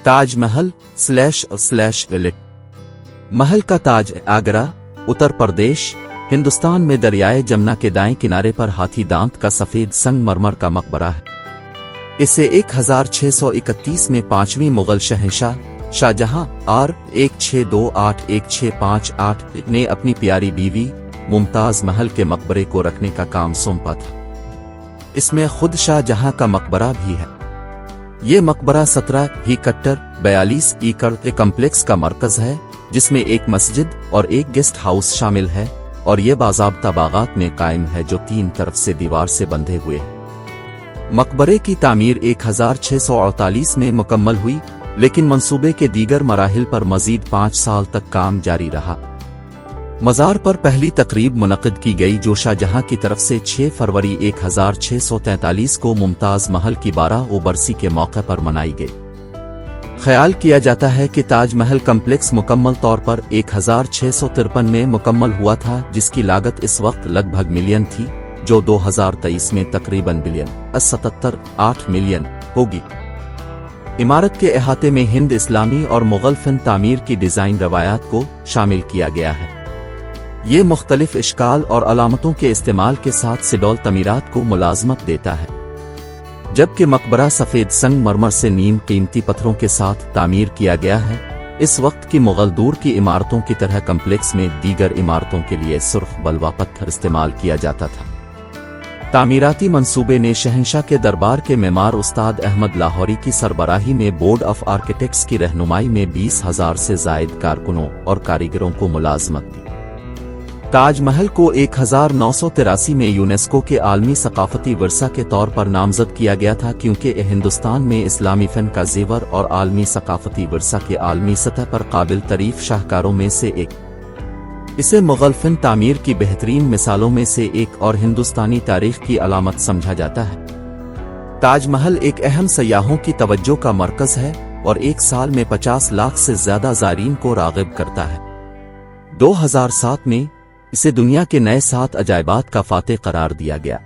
ताज महल / महल का ताज आगरा, उत्तर प्रदेश, हिंदुस्तान में दरियाए जमुना के दाएं किनारे पर हाथी दांत का सफेद संगमरमर का मकबरा है। इसे 1631 में 5वीं मुगल शहंशाह शाहजहां R16281658 ने अपनी प्यारी बीवी मुमताज महल के मकबरे को रखने का काम सौंपा था। इसमें खुद शाहजहां का मकबरा भी है। ये मकबरा 17 एकड़ 42 एकड़ के कम्प्लेक्स का मरकज है, जिसमें एक मस्जिद और एक गेस्ट हाउस शामिल है, और ये बाज़ाब्ता बागात में कायम है जो 3 तरफ से दीवार से बंधे हुए हैं। मकबरे की तामीर 1648 में मुकम्मल हुई, लेकिन मंसूबे के दीगर मराहिल पर मजीद 5 साल तक काम जारी रहा। मज़ार पर पहली तकरीब मुनक़िद की गई जो शाहजहां की तरफ से 6 फरवरी 1643 को मुमताज़ महल की 12वीं बरसी के मौके पर मनाई गई। ख्याल किया जाता है कि ताज महल कम्प्लेक्स मुकम्मल तौर पर 1653 में मुकम्मल हुआ था, जिसकी लागत इस वक्त लगभग मिलियन थी, जो 2023 में तकरीबन $8 मिलियन होगी। इमारत के अहाते में हिंद इस्लामी और मुगल फ़न तामीर की डिज़ाइन रवायात को शामिल किया गया है। ये मुख्तलिफ इश्काल और अलामतों के इस्तेमाल के साथ सिडौल तमीरात को मुलाजमत देता है। जबकि मकबरा सफ़ेद संगमरमर से नीम कीमती पत्थरों के साथ तामीर किया गया है। इस वक्त की मुगल दूर की इमारतों की तरह कम्प्लेक्स में दीगर इमारतों के लिए सुर्ख बलवा पत्थर इस्तेमाल किया जाता था। तामीराती मंसूबे ने शहंशाह के दरबार के मेमार उस्ताद अहमद लाहौरी की सरबराही में बोर्ड ऑफ आर्किटेक्ट्स की रहनुमाई में 20,000 से जायद कारकुनों और कारीगरों को मुलाजमत दी। ताज महल को 1983 में यूनेस्को के आलमी सकाफती विरसा के तौर पर नामजद किया गया था, क्योंकि हिंदुस्तान में इस्लामी फ़न का ज़ेवर और आलमी सकाफती विरसा के आलमी सतह पर काबिल तारीफ शाहकारों में से एक। इसे मुगल फ़न तामीर की बेहतरीन मिसालों में से एक और हिंदुस्तानी तारीख की अलामत समझा जाता है। ताज महल एक अहम सयाहों की तवज्जो का मरकज़ है और एक साल में 50 लाख से ज़्यादा ज़ायरीन को राग़िब करता है। 2007 में इसे दुनिया के नए 7 अजायबात का फातेह करार दिया गया।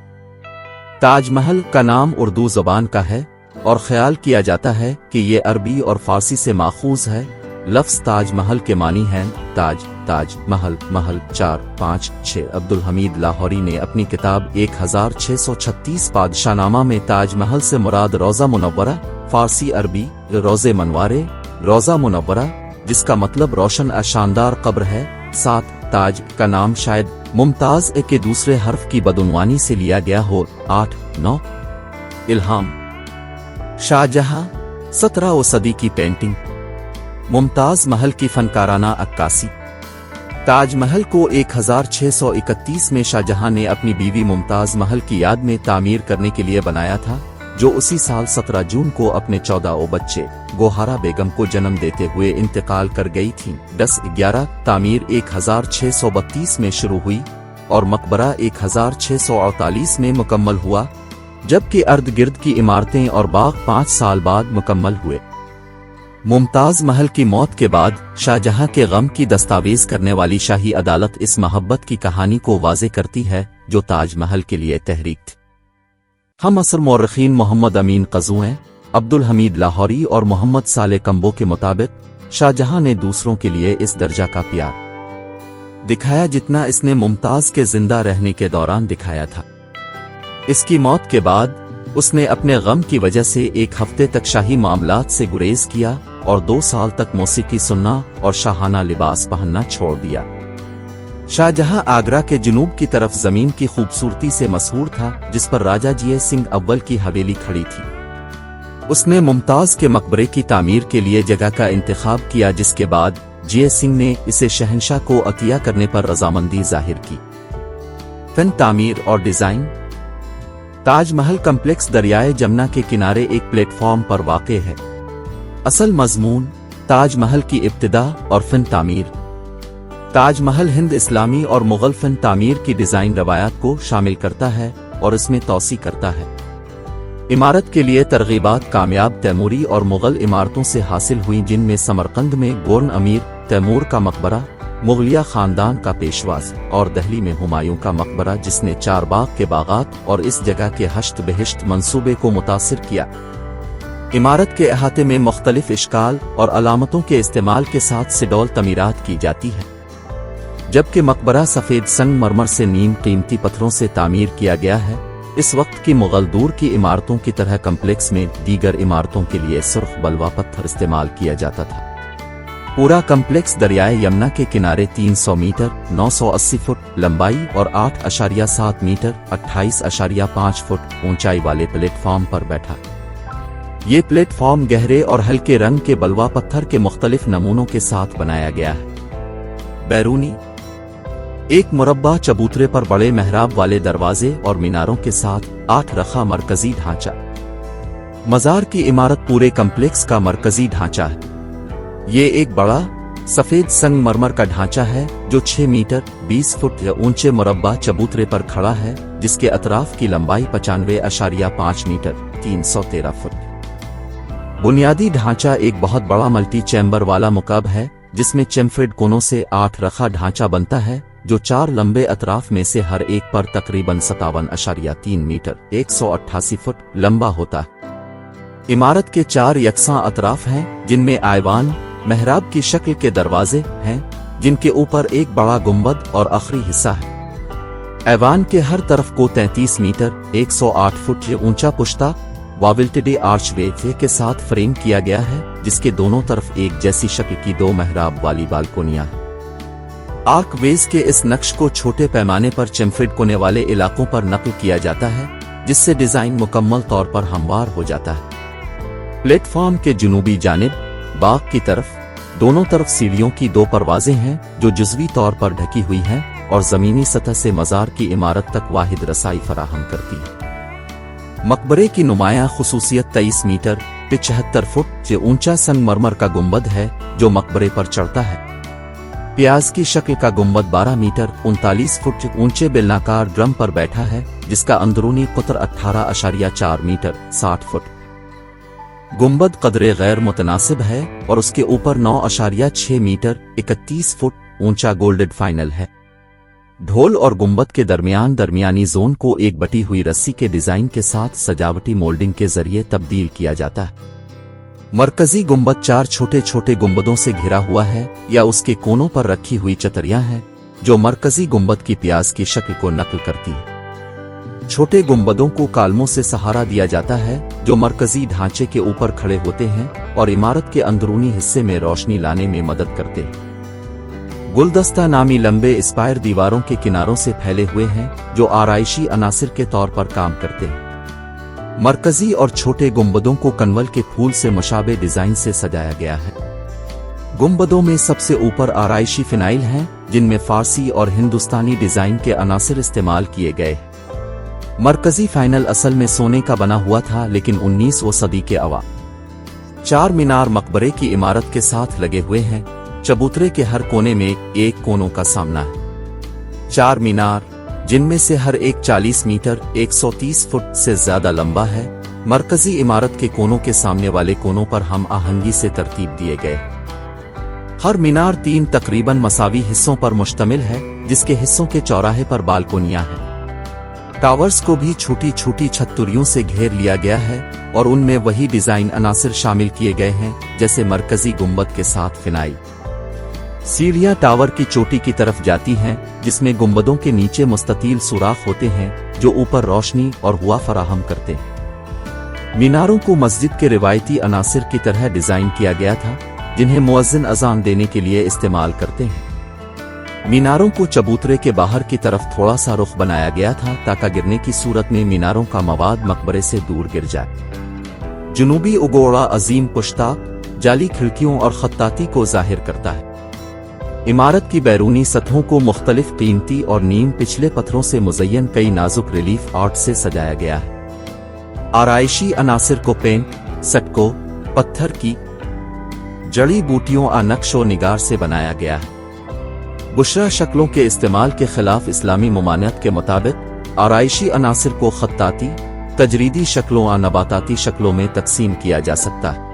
ताज महल का नाम उर्दू ज़बान का है और ख्याल किया जाता है कि ये अरबी और फारसी से माखूज है। लफ्ज़ ताज महल के मानी हैं ताज, ताज, महल, महल, 4, 5, 6। अब्दुल हमीद लाहौरी ने अपनी किताब 1636 पादशाहनामा में ताज महल से मुराद रोज़ा मुनव्वरा, फारसी अरबी रोज़े मनवारे, रोज़ा मुनव्वरा, जिसका मतलब रोशन शानदार कब्र है। 7 ताज का नाम शायद मुमताज के दूसरे हर्फ की बदउनवानी से लिया गया हो। 8, 9 इल्हाम शाहजहां 17वीं सदी की पेंटिंग मुमताज महल की फनकाराना अक्कासी। ताज महल को 1631 में शाहजहां ने अपनी बीवी मुमताज महल की याद में तामीर करने के लिए बनाया था, जो उसी साल 17 जून को अपने 14वें बच्चे गोहारा बेगम को जन्म देते हुए इंतकाल कर गई थीं। 10/11 तामीर 1632 में शुरू हुई और मकबरा 1648 में मुकम्मल हुआ, जबकि अर्द गिर्द की इमारतें और बाग 5 साल बाद मुकम्मल हुए। मुमताज महल की मौत के बाद शाहजहां के गम की दस्तावेज करने वाली शाही अदालत इस मोहब्बत की कहानी को वाज़े करती है जो ताज महल के लिए तहरीक थी। हम असर मौरखीन मोहम्मद अमीन क़ज़ुए, अब्दुल हमीद लाहौरी और मोहम्मद साले कंबो के मुताबिक शाहजहां ने दूसरों के लिए इस दर्जा का प्यार दिखाया जितना इसने मुमताज के जिंदा रहने के दौरान दिखाया था। इसकी मौत के बाद उसने अपने गम की वजह से 1 हफ्ते तक शाही मामलात से गुरेज किया और 2 साल तक मौसीकी सुनना और शाहाना लिबास पहनना छोड़ दिया। शाहजहां आगरा के जुनूब की तरफ जमीन की खूबसूरती से मशहूर था, जिस पर राजा जिये सिंह अव्वल की हवेली खड़ी थी। उसने मुमताज के मकबरे की तामीर के लिए जगह का इंतखाब किया, जिसके बाद जिये सिंह ने इसे शहंशाह को अतिया करने पर रजामंदी जाहिर की। फन तामीर और डिजाइन। ताज महल कम्प्लेक्स दरियाए जमुना के किनारे एक प्लेटफॉर्म पर वाक़े है। असल मजमून ताज महल की इब्तिदा और फन तामीर। ताज महल हिंद इस्लामी और मुगल फन तामीर की डिज़ाइन रवायात को शामिल करता है और इसमें तौसी करता है। इमारत के लिए तरगीबात कामयाब तैमूरी और मुगल इमारतों से हासिल हुई, जिनमें समरकंद में गोर्न अमीर तैमूर का मकबरा, मुगलिया खानदान का पेशवाज, और दहली में हुमायूं का मकबरा जिसने 4 बाग के बागात और इस जगह के हश्त बहिश्त मंसूबे को मुतासिर किया। इमारत के अहाते में मुख्तलिफ इश्काल और अलामतों के इस्तेमाल के साथ सिडौल तमीरात की जाती है, जबकि मकबरा सफ़ेद संगमरमर से नीम कीमती पत्थरों से तामीर किया गया है। इस वक्त की मुगल दूर की इमारतों की तरह कम्प्लेक्स में दीगर इमारतों के लिए सुर्ख बलवा पत्थर इस्तेमाल किया जाता था। पूरा कम्प्लेक्स दरियाए यमुना के किनारे 300 मीटर 980 फुट लंबाई और 8.7 मीटर 28.5 फुट ऊंचाई वाले प्लेटफॉर्म पर बैठा। ये प्लेटफॉर्म गहरे और हल्के रंग के बलवा पत्थर के मुख्तलिफ नमूनों के साथ बनाया गया है। बैरूनी एक मुरब्बा चबूतरे पर बड़े मेहराब वाले दरवाजे और मीनारों के साथ 8 रखा मरकजी ढांचा। मज़ार की इमारत पूरे कम्प्लेक्स का मरकजी ढांचा है। ये एक बड़ा सफेद संगमरमर का ढांचा है जो 6 मीटर 20 फुट ऊंचे मुरब्बा चबूतरे पर खड़ा है, जिसके अतराफ की लंबाई 95.5 मीटर 313 फुट। बुनियादी ढांचा एक बहुत बड़ा मल्टी चैम्बर वाला मुकाब है, जिसमें चेम्फर्ड कोनों से 8 रखा ढांचा बनता है, जो 4 लंबे अतराफ में से हर एक पर तकरीबन 57.3 मीटर 188 फुट लंबा होता है। इमारत के 4 यकसां अतराफ हैं, जिनमें आयवान मेहराब की शक्ल के दरवाजे हैं, जिनके ऊपर एक बड़ा गुंबद और आखिरी हिस्सा है। ऐवान के हर तरफ को 33 मीटर 108 फुट ऊंचा पुश्ता वाविल्टेड आर्चवे के साथ फ्रेम किया गया है, जिसके दोनों तरफ एक जैसी शक्ल की 2 मेहराब वाली बालकोनियां हैं। आर्कवेज के इस नक्श को छोटे पैमाने पर चेम्फर्ड कोने वाले इलाकों पर नकल किया जाता है, जिससे डिजाइन मुकम्मल तौर पर हमवार हो जाता है। प्लेटफॉर्म के जुनूबी जानिब बाग की तरफ दोनों तरफ सीढ़ियों की 2 परवाजें हैं, जो जुज़वी तौर पर ढकी हुई हैं और जमीनी सतह से मज़ार की इमारत तक वाहिद रसाई फराहम करती है। मकबरे की नुमायां खुसूसियत 23 मीटर 75 फुट से ऊंचा संगमरमर का गुंबद है, जो मकबरे पर चढ़ता है। प्याज की शक्ल का गुंबद 12 मीटर 39 फुट ऊंचे बेलनाकार ड्रम पर बैठा है, जिसका अंदरूनी कुतर 18.4 मीटर 60 फुट। गुंबद कदरे गैर मुतनासिब है और उसके ऊपर 9.6 मीटर 31 फुट ऊंचा गोल्डेड फाइनल है। ढोल और गुंबद के दरमियान दरमियानी जोन को एक बटी हुई रस्सी के डिजाइन के साथ सजावटी मोल्डिंग के जरिए तब्दील किया जाता है। मरकजी गुंबद 4 छोटे छोटे गुंबदों से घिरा हुआ है या उसके कोनों पर रखी हुई चतरियां हैं, जो मरकजी गुंबद की प्याज की शक्ल को नकल करती है। छोटे गुंबदों को कालमों से सहारा दिया जाता है, जो मरकजी ढांचे के ऊपर खड़े होते हैं और इमारत के अंदरूनी हिस्से में रोशनी लाने में मदद करते हैं। गुलदस्ता नामी लंबे स्पायर दीवारों के किनारों से फैले हुए हैं, जो आराइशी अनासिर के तौर पर काम करते हैं। मरकजी और छोटे गुंबदों को कनवल के फूल से मुशाबे डिजाइन से सजाया गया है। गुंबदों में सबसे ऊपर आराइशी फिनाइल हैं, जिनमें फारसी और हिंदुस्तानी डिजाइन के अनासिर इस्तेमाल किए गए। मरकजी फाइनल असल में सोने का बना हुआ था, लेकिन 19वीं सदी के अवा 4 मीनार मकबरे की इमारत के साथ लगे हुए हैं। चबूतरे के हर कोने में एक कोनों का सामना है। 4 मीनार, जिनमें से हर एक 40 मीटर 130 फुट से ज्यादा लंबा है, मरकजी इमारत के कोनों के सामने वाले कोनों पर हम आहंगी से तरतीब दिए गए। हर मीनार 3 तकरीबन मसावी हिस्सों पर मुश्तमिल है, जिसके हिस्सों के चौराहे पर बालकोनियां हैं। टावर्स को भी छोटी छोटी छतरियों से घेर लिया गया है और उनमें वही डिजाइन अनासिर शामिल किए गए हैं, जैसे मरकजी गुंबद के साथ फिनाइल। सीढ़ियां टावर की चोटी की तरफ जाती हैं, जिसमें गुंबदों के नीचे मुस्ततील सुराख होते हैं, जो ऊपर रोशनी और हुआ फराहम करते हैं। मीनारों को मस्जिद के रिवायती अनासिर की तरह डिजाइन किया गया था, जिन्हें मुअज्जिन अजान देने के लिए इस्तेमाल करते हैं। मीनारों को चबूतरे के बाहर की तरफ थोड़ा सा रुख बनाया गया था, ताकि गिरने की सूरत में मीनारों का मवाद मकबरे से दूर गिर जाए। जुनूबी उगोड़ा अजीम पुश्ताक जाली खिड़कियों और खत्ताती को जाहिर करता है। इमारत की बैरूनी सतहों को मुख्तलिफ कीमती और नीम पिछले पत्थरों से मुज़य्यन कई नाजुक रिलीफ आर्ट से सजाया गया है। आराइशी अनासिर को पेंट, सटको, पत्थर की जड़ी बूटियों आ नक्शो निगार से बनाया गया है। बुशरा शक्लों के इस्तेमाल के खिलाफ इस्लामी ममानियत के मुताबिक आराइशी अनासिर को खत्ताती, तजरीदी शक्लों आ नबाताती शक्लों में तकसीम किया जा सकता है।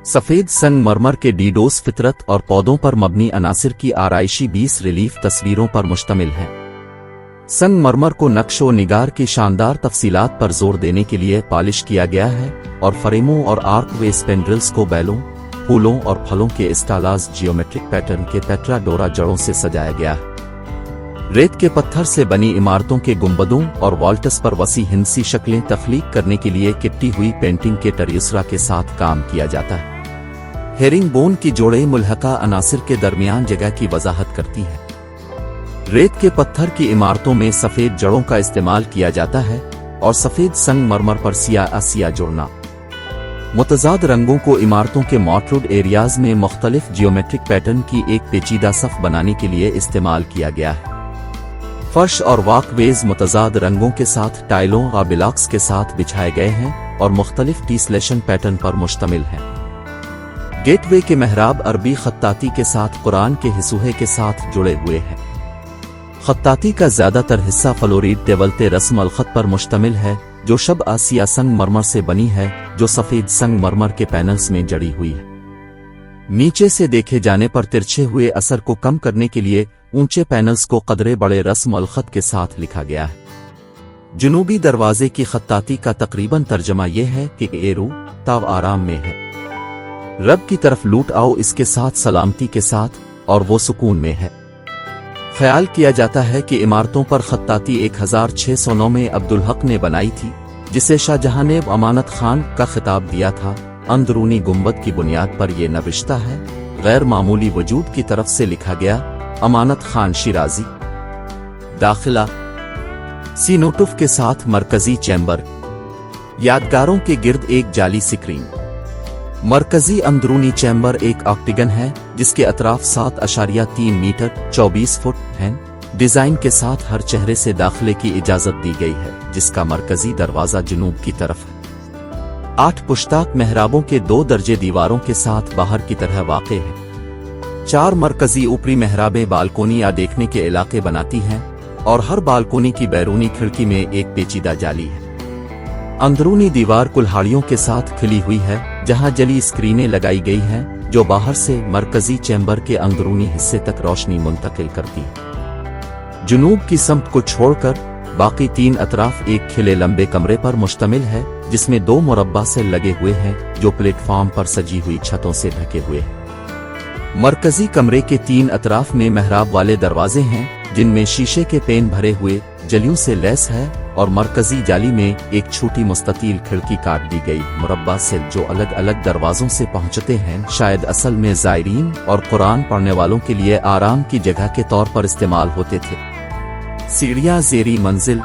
सफेद संगमरमर के डीडोस फितरत और पौधों पर मबनी अनासिर की आराइशी 20 रिलीफ तस्वीरों पर मुश्तमिल है। संग मरमर को नक्श व निगार की शानदार तफसीलात पर जोर देने के लिए पॉलिश किया गया है और फ्रेमों और आर्क वे स्पेंड्रल्स को बैलों, फूलों और फलों के स्टाइलाइज्ड जियोमेट्रिक पैटर्न के पेट्राडोरा जड़ों से सजाया गया है। रेत के पत्थर से बनी इमारतों के गुंबदों और वॉल्टस पर वसी हिंसी शक्लें तख्लीक करने के लिए किट्टी हुई पेंटिंग के टरियसरा के साथ काम किया जाता है। हेरिंग बोन की जोड़ें मुल्हका अनासिर के दरमियान जगह की वजाहत करती है। रेत के पत्थर की इमारतों में सफेद जड़ों का इस्तेमाल किया जाता है और सफेद संग मरमर पर सिया जोड़ना। मुतजाद रंगों को इमारतों के मॉटरूड एरियाज में मुख्तलिफ जियोमेट्रिक पैटर्न की एक पेचीदा सफ बनाने के लिए इस्तेमाल किया गया है। फर्श और वॉकवेज मुतजाद रंगों के साथ टाइलों व ब्लॉक्स के साथ बिछाए गए हैं और मुख्तलिफ टीसलेशन पैटर्न पर मुश्तमिल हैं। गेटवे के महराब अरबी खत्ताती के साथ कुरान के हिस्सों के साथ जुड़े हुए हैं। खत्ताती का ज्यादातर हिस्सा फ्लोरीड टेबलते रस्म अलखत पर मुश्तमिल है, जो शब आसिया संग मरमर से बनी है, जो सफेद संग मरमर के पैनल्स में जड़ी हुई है। नीचे से देखे जाने पर तिरछे हुए असर को कम करने के लिए ऊंचे पैनल्स को कदरे बड़े रस्म अलखत के साथ लिखा गया है। जुनूबी दरवाजे की खत्ताती का तकरीबन तर्जमा यह है कि एरू ताव आराम में है, रब की तरफ लूट आओ इसके साथ सलामती के साथ, और वो सुकून में है। ख्याल किया जाता है कि इमारतों पर खत्ताती 1609 में अब्दुल हक ने बनाई थी, जिसे शाहजहां ने अमानत खान का खिताब दिया था। अंदरूनी गुंबद की बुनियाद पर यह नविश्ता है, गैर मामूली वजूद की तरफ से लिखा गया, अमानत खान शिराजी। दाखिला सीनोटुफ के साथ मरकजी चैम्बर, यादगारों के गिर्द एक जाली स्क्रीन। मरकजी अंदरूनी चैम्बर एक ऑक्टेगन है जिसके अतराफ 7.3 मीटर 24 फुट हैं। डिजाइन के साथ हर चेहरे से दाखिले की इजाजत दी गई है, जिसका मरकजी दरवाजा जुनूब की तरफ है। 8 पुश्ताक मेहराबों के 2 दर्जे दीवारों के साथ बाहर की तरह वाक़े है। 4 मरकजी ऊपरी मेहराबें बालकोनी या देखने के इलाके बनाती हैं और हर बालकोनी की बैरूनी खिड़की में एक पेचीदा जाली है। अंदरूनी दीवार कुल्हाड़ियों के साथ खिली हुई है, जहां जली स्क्रीनें लगाई गई हैं जो बाहर से मरकजी चैम्बर के अंदरूनी हिस्से तक रोशनी मुंतकिल करती है। जुनूब की समत को छोड़कर बाकी 3 अतराफ एक खिले लंबे कमरे पर मुश्तमिल है, जिसमें 2 मुरब्बा से लगे हुए हैं जो प्लेटफॉर्म पर सजी हुई छतों से ढके हुए हैं। मरकजी कमरे के 3 अतराफ में मेहराब वाले दरवाजे हैं, जिनमें शीशे के पेन भरे हुए जलियों से लैस है, और मरकजी जाली में एक छोटी मुस्ततील खिड़की काट दी गई मुरब्बा से जो अलग अलग दरवाजों से पहुंचते हैं, शायद असल में जायरीन और कुरान पढ़ने वालों के लिए आराम की जगह के तौर पर इस्तेमाल होते थे। सीढ़ियां ज़ेरी मंजिल।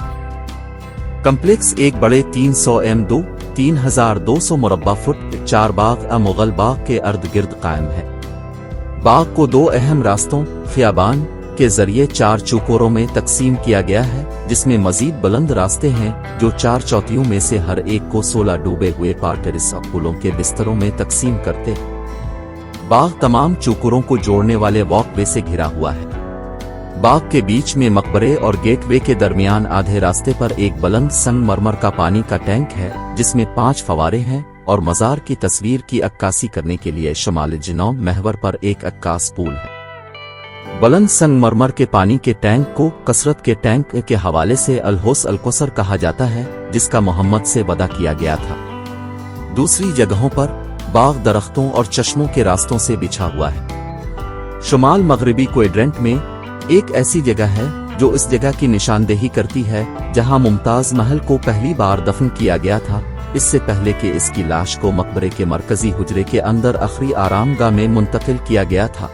कम्प्लेक्स एक बड़े 300 m2 3200 मुरब्बा फुट 4 बाग मुगल बाग के अर्द गिर्द कायम है। बाग को 2 अहम रास्तों खियाबान के जरिए 4 चौकोरों में तकसीम किया गया है, जिसमें मजीद बुलंद रास्ते हैं जो 4 चौथियों में से हर एक को 16 डूबे हुए पार्टरिस फूलों के बिस्तरों में तकसीम करते हैं। बाग तमाम चौकोरों को जोड़ने वाले वॉकवे से घिरा हुआ है। बाग के बीच में मकबरे और गेटवे के दरमियान आधे रास्ते पर एक बुलंद संगमरमर का पानी का टैंक है, जिसमें 5 फवारे हैं, और मज़ार की तस्वीर की अक्कासी करने के लिए शमाल जनौब महवर पर एक अक्कास पूल है। बुलंद संगमरमर के पानी के टैंक को कसरत के टैंक के हवाले से अलहोस अलकोसर कहा जाता है, जिसका मोहम्मद से वदा किया गया था। दूसरी जगहों पर बाग दरख्तों और चश्मों के रास्तों से बिछा हुआ है। शुमाल मगरिबी क्वेड्रेंट में एक ऐसी जगह है जो इस जगह की निशानदेही करती है जहां मुमताज महल को पहली बार दफन किया गया था, इससे पहले कि इसकी लाश को मकबरे के मरकजी हुजरे के अंदर आखिरी आरामगाह में मुंतकिल किया गया था।